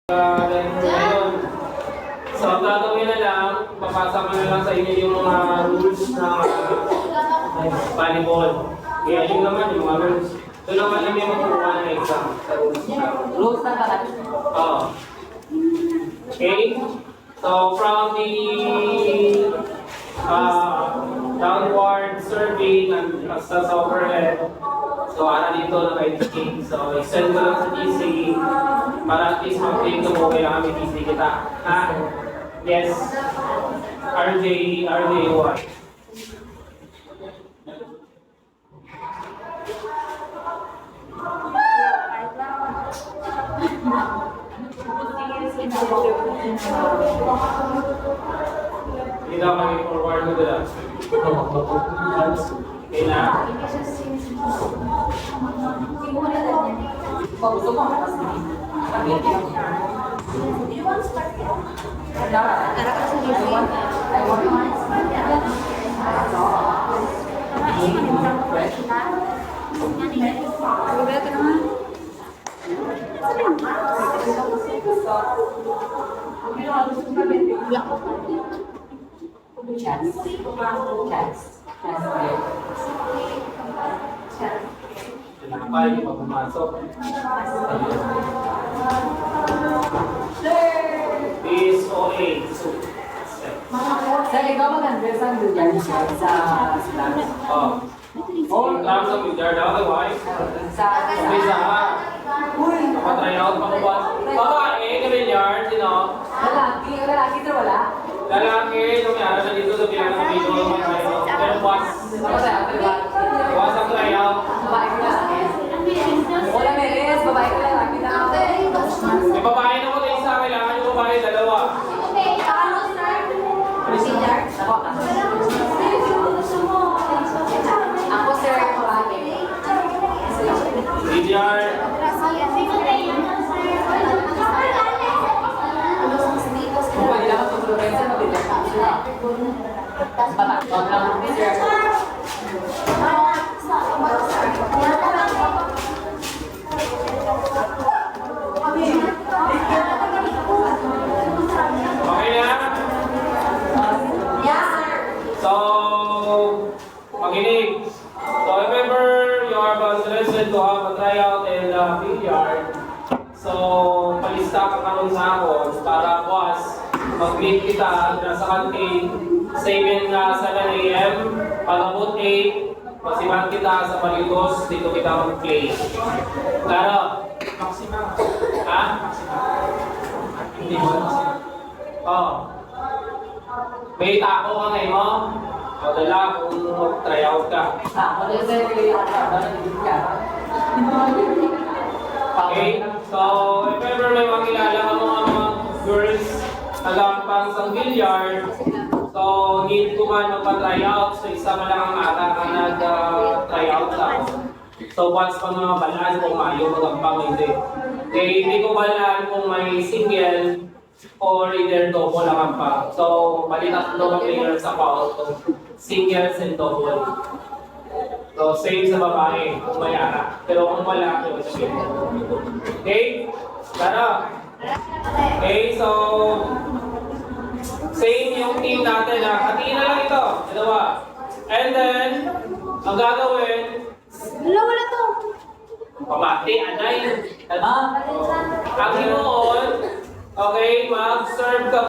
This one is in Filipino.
Ngayon, so ang gagawin na lang, papasa ko na lang sa inyo yung mga rules ng volleyball. Kaya yun naman yung mga rules. Ito naman lang yung magkukuha ng exam sa rules na. Rules na pala. Oo. Okay? So from the downward survey sa overhead, so dito naka-indicate. So extend ko lang sa GC para at least mag-take mo kailangan may GC kita. Ha? Yes. RJ1. Hindi na mag-forward mo dila. Okay na? Gusto mo? Tinakapay yung pagpumasok. This OA. Sir, ikaw mag-address ang dyan sa slums? Oh. Oh, lang sa bigard. Otherwise, umpisa ka. Kapatry out pa ko ba? Babae, ganun yarn, sino? Lalaki sir, wala? Lalaki, lumiyara na dito sa bilang ng video. Pero buwas. Buwas ang try out. Babae ko lalaki. Wala meres, babae ko lalaki na. May babae na ko na isa, kailangan yung babae dalawa. Ako sir, babae. DDR. Pwede lang matutulungan sir, mabilis. Babae, wag lang sir. Okay na? So, makinig. So, remember, you are interested to have a tryout in the billiard. So, palista ka karon sa akon para buwas mag-meet kita na sa canteen 7 na sa 9 a.m. Pagabot 8, pasiman kita sa Paligos, dito kita mag-play. Klaro? Ha? Hindi mo Oo. May tako ka ngayon mo? O dala kung mag-tryout ka. Ako din sir, Okay? So, if ever may makilala ka mga girls na gampang sa billiard, so need ko man magpa-tryout. So, isa man lang ang ata ka nag-tryout lang. So, once pa mga balaan kung mayo magampang hindi. Okay, hindi ko balaan kung may single or either double lang pa. So, bali tatlo ang player sa foul. Singles and double. So, same sa babae, kung mayara. Pero kung wala, yun siya. Okay? Tara. Okay, so same yung team natin ha. Hatiin na lang ito. Dalawa. And then, ang gagawin, wala to. pamati, anay. Ang hinuon, okay, mag-serve ka